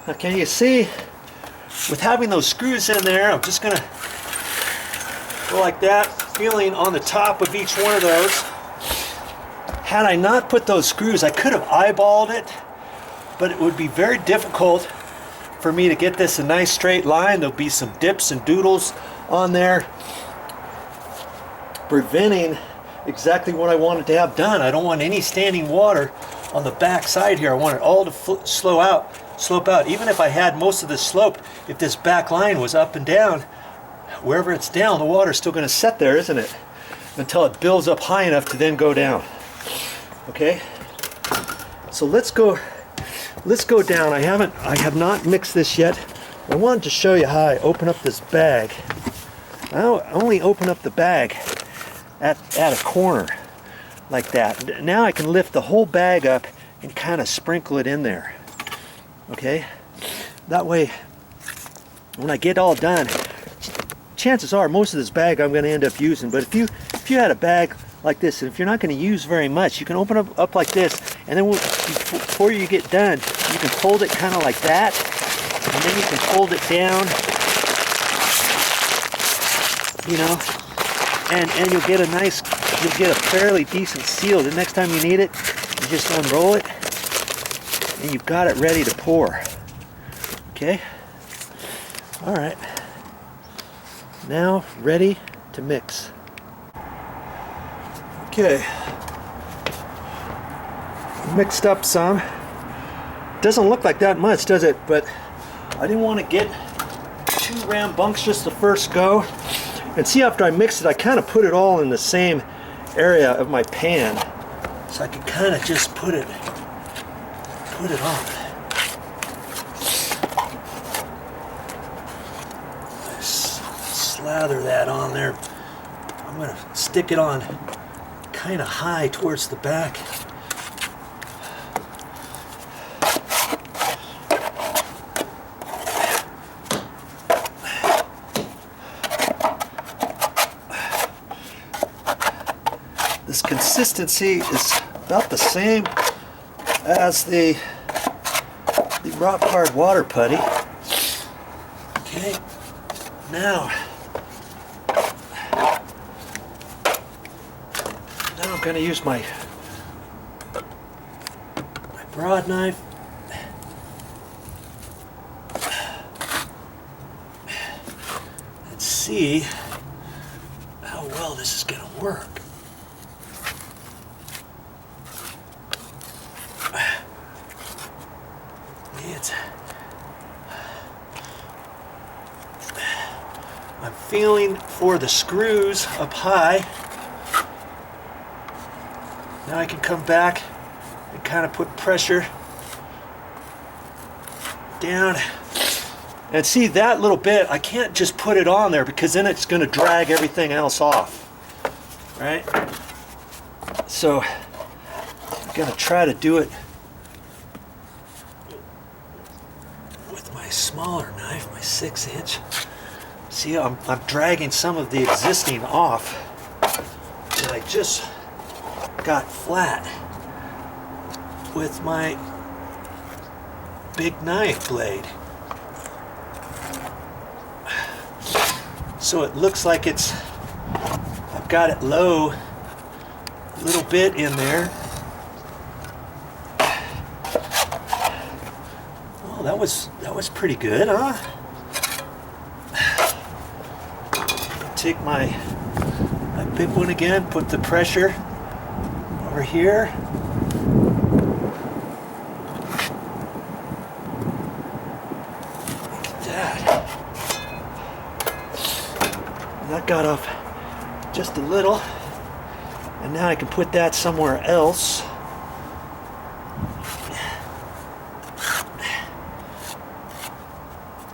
Okay, you see, with having those screws in there, I'm just gonna go like that, feeling on the top of each one of those. Had I not put those screws, I could have eyeballed it, but it would be very difficult for me to get this a nice straight line. There'll be some dips and doodles on there, preventing exactly what I wanted to have done. I don't want any standing water on the back side here. I want it all to slope out. Even if I had most of this sloped, if this back line was up and down, wherever it's down, the water's still going to set there, isn't it? Until it builds up high enough to then go down. Okay? So let's go down. I have not mixed this yet. I wanted to show you how I open up this bag. I only open up the bag at a corner like that. Now I can lift the whole bag up and kind of sprinkle it in there. Okay? That way, when I get all done, chances are most of this bag I'm going to end up using. But if you had a bag like this, and if you're not going to use very much, you can open up like this, and then before you get done, you can fold it kind of like that, and then you can fold it down, you know, and you'll get a fairly decent seal. The next time you need it, you just unroll it, and you've got it ready to pour. Okay? All right. Now ready to mix. Okay. Mixed up some. Doesn't look like that much, does it? But I didn't want to get too rambunctious the first go. And see, after I mixed it, I kind of put it all in the same area of my pan, so I could kind of just put it on. Slather that on there. I'm going to stick it on kind of high towards the back. This consistency is about the same as the rock hard water putty. Okay, now I'm going to use my broad knife. Let's see how well this is going to work. I'm feeling for the screws up high. Now I can come back and kind of put pressure down. And see, that little bit, I can't just put it on there because then it's going to drag everything else off. Right? So I'm going to try to do it with my smaller knife, my 6-inch. See, I'm dragging some of the existing off that I just got flat with my big knife blade. So it looks like I've got it low a little bit in there. Oh, that was pretty good, huh? Take my big one again, put the pressure over here. Look at that. That got off just a little, and now I can put that somewhere else.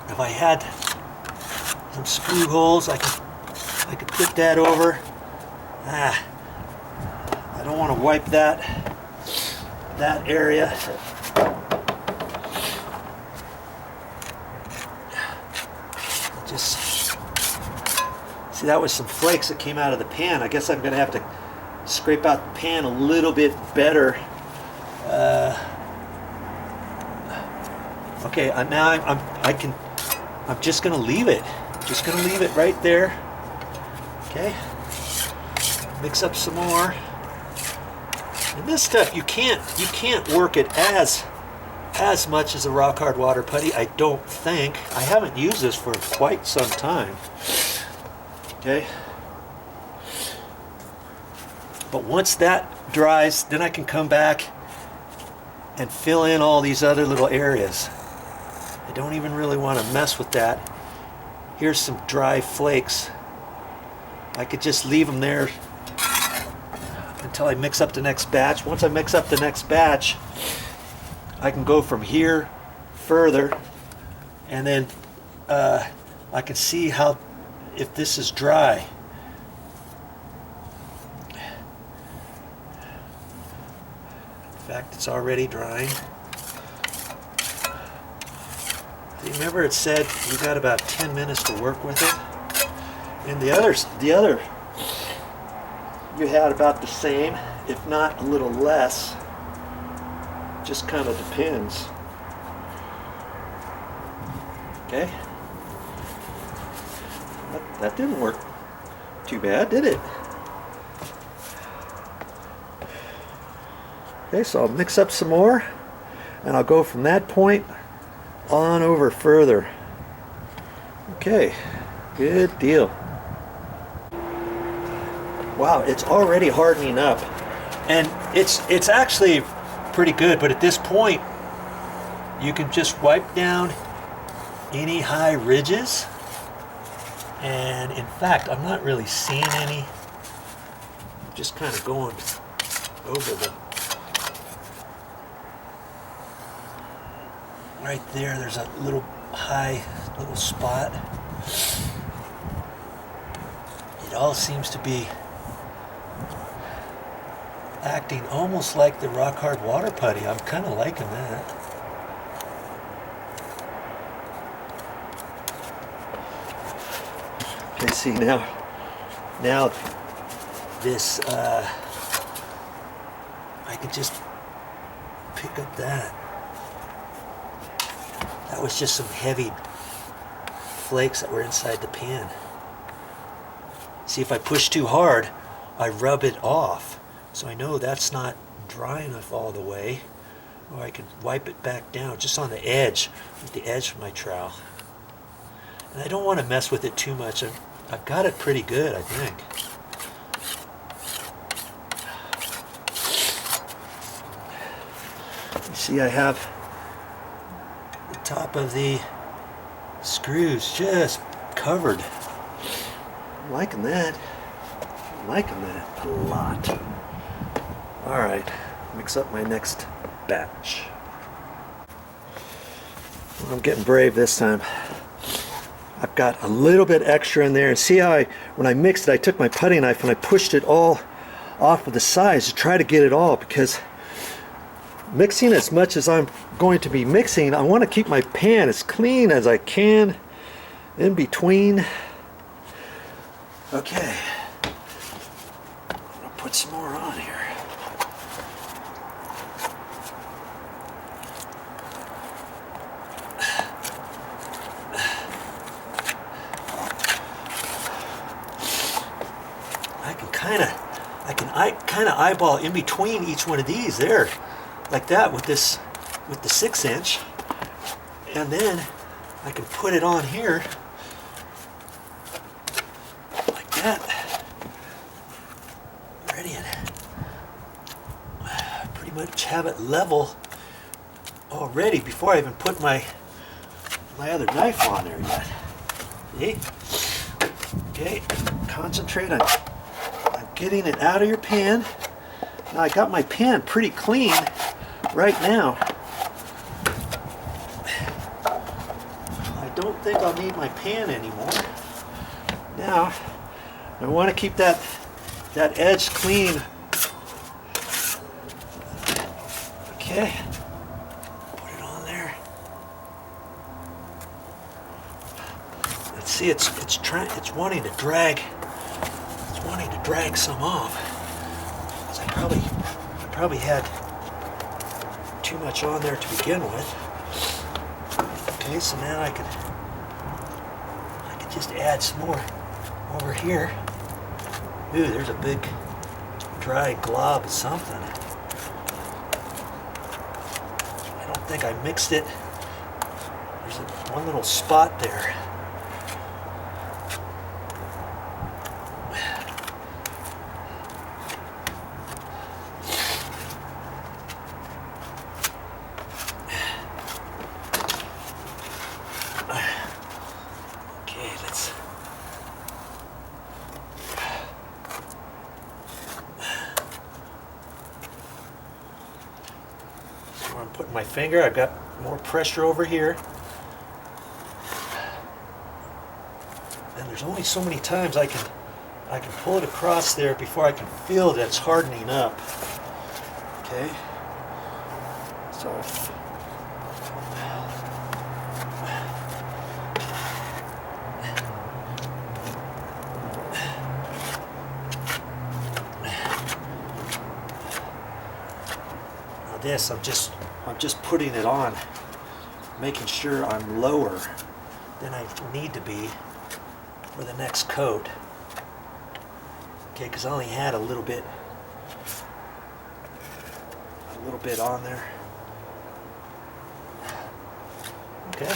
If I had some screw holes, I could put that over. I don't want to wipe that area. Just see, that was some flakes that came out of the pan. I guess I'm going to have to scrape out the pan a little bit better Okay, now I'm just gonna leave it. Just gonna leave it right there. Okay. Mix up some more. And this stuff you can't work it as much as a rock hard water putty, I don't think. I haven't used this for quite some time. Okay. But once that dries, then I can come back and fill in all these other little areas. I don't even really want to mess with that. Here's some dry flakes. I could just leave them there until I mix up the next batch. Once I mix up the next batch, I can go from here further, and then I can see how, if this is dry. In fact, it's already drying. Remember it said you got about 10 minutes to work with it? And the other you had about the same, if not a little less. Just kind of depends. Okay. That didn't work too bad, did it? Okay, so I'll mix up some more, and I'll go from that point on over further. Okay, good deal. Wow, it's already hardening up, and it's actually pretty good, but at this point you can just wipe down any high ridges, and in fact I'm not really seeing any. I'm just kind of going over the right there's a little high little spot. It all seems to be acting almost like the rock hard water putty. I'm kind of liking that. Okay, see now this I could just pick up that. That was just some heavy flakes that were inside the pan. See, if I push too hard, I rub it off. So I know that's not dry enough all the way. Or I can wipe it back down just on the edge, with the edge of my trowel. And I don't want to mess with it too much. I've got it pretty good, I think. You see, I have the top of the screws just covered. I'm liking that. I'm liking that a lot. Alright, mix up my next batch. Well, I'm getting brave this time. I've got a little bit extra in there, and see how when I mixed it, I took my putty knife and I pushed it all off of the sides to try to get it all, because mixing as much as I'm going to be mixing, I want to keep my pan as clean as I can in between. Okay, I'm gonna put some more on here. I kind of eyeball in between each one of these there, like that, with the 6-inch, and then I can put it on here like that. Ready, and pretty much have it level already before I even put my other knife on there yet. See? Okay, concentrate on getting it out of your pan. Now I got my pan pretty clean right now. I don't think I'll need my pan anymore. Now I want to keep that edge clean. Okay, put it on there. Let's see, it's wanting to drag. Wanting to drag some off, because I probably had too much on there to begin with. Okay, so now I could just add some more over here. Ooh, there's a big dry glob of something. I don't think I mixed it. There's one little spot there. I'm putting my finger, I've got more pressure over here. And there's only so many times I can pull it across there before I can feel that it's hardening up. Okay? So now this, I'm just putting it on, making sure I'm lower than I need to be for the next coat. Okay, because I only had a little bit on there. Okay.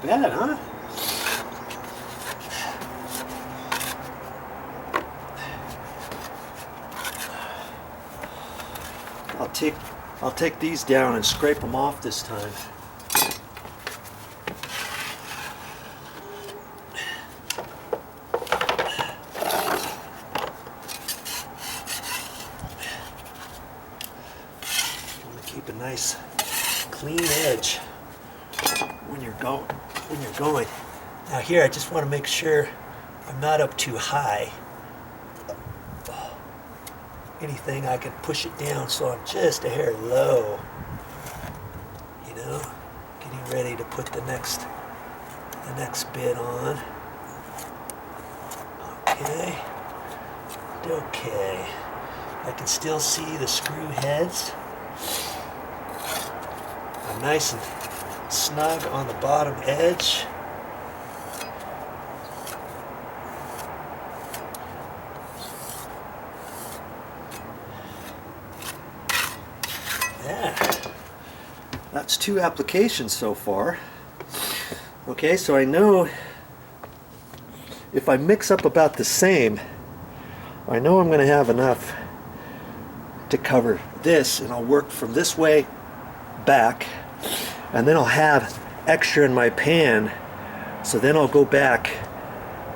Bad, huh? I'll take these down and scrape them off this time. You want to keep a nice clean edge when you're going. Now here I just want to make sure I'm not up too high. Anything I can push it down so I'm just a hair low. You know, getting ready to put the next bit on. Okay. Okay. I can still see the screw heads. I'm nice and snug on the bottom edge. Yeah, that's 2 applications so far. Okay, so I know if I mix up about the same, I know I'm going to have enough to cover this, and I'll work from this way back, and then I'll have extra in my pan, so then I'll go back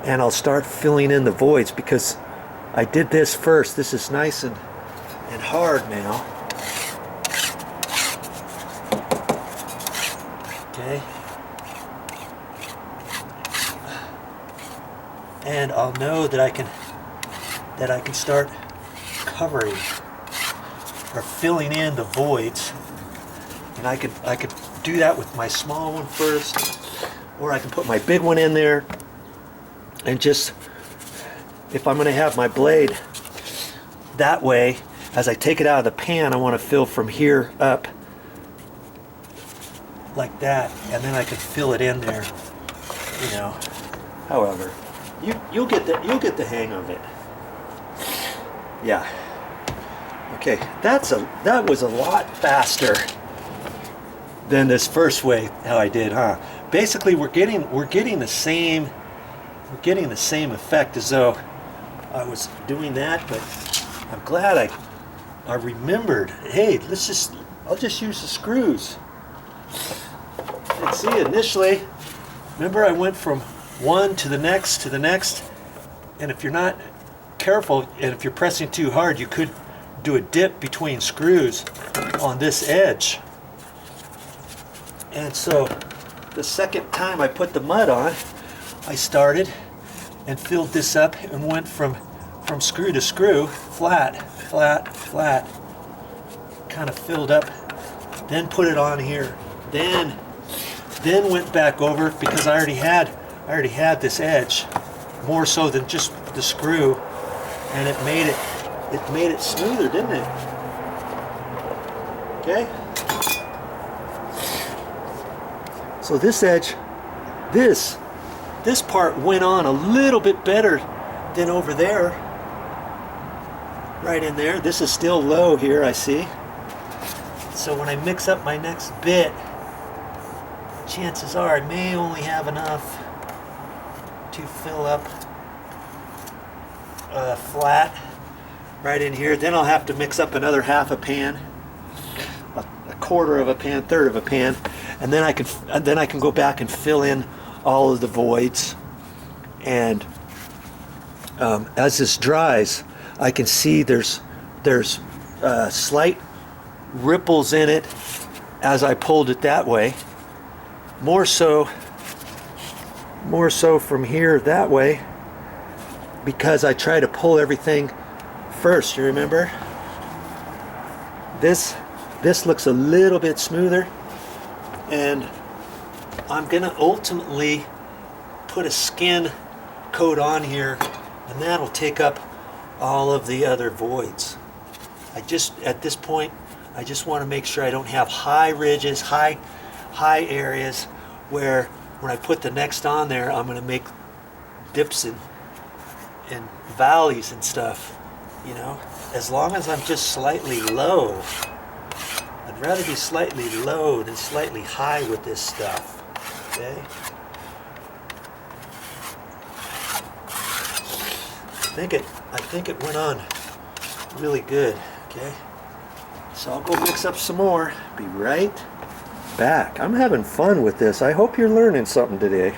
and I'll start filling in the voids, because I did this first. This is nice and hard now. Okay. And I'll know that I can start covering or filling in the voids. And I could do that with my small one first, or I can put my big one in there, and just, if I'm going to have my blade that way, as I take it out of the pan, I want to fill from here up like that, and then I can fill it in there, you know. However, you'll get the hang of it. Yeah. Okay, that was a lot faster than this first way how I did, huh? Basically, we're getting the same effect as though I was doing that, but I'm glad I remembered. Hey, I'll just use the screws. And see, initially, remember I went from one to the next, and if you're not careful, and if you're pressing too hard, you could do a dip between screws on this edge. And so the second time I put the mud on, I started and filled this up and went from screw to screw, flat, kind of filled up, then put it on here, then went back over, because I already had this edge more so than just the screw, and it made it smoother, didn't it? Okay. So this edge, this part went on a little bit better than over there. Right in there. This is still low here, I see. So when I mix up my next bit, chances are I may only have enough to fill up flat right in here. Then I'll have to mix up another half a pan, a quarter of a pan, third of a pan, and then I can go back and fill in all of the voids. And as this dries, I can see there's slight ripples in it as I pulled it that way. More so from here that way, because I try to pull everything first. You remember? This looks a little bit smoother, and I'm gonna ultimately put a skin coat on here, and that'll take up all of the other voids. At this point, I just want to make sure I don't have high ridges, high areas where when I put the next on there, I'm going to make dips and valleys and stuff, you know. As long as I'm just slightly low, I'd rather be slightly low than slightly high with this stuff, okay? I think it went on really good, okay? So I'll go mix up some more. Be right back. I'm having fun with this. I hope you're learning something today.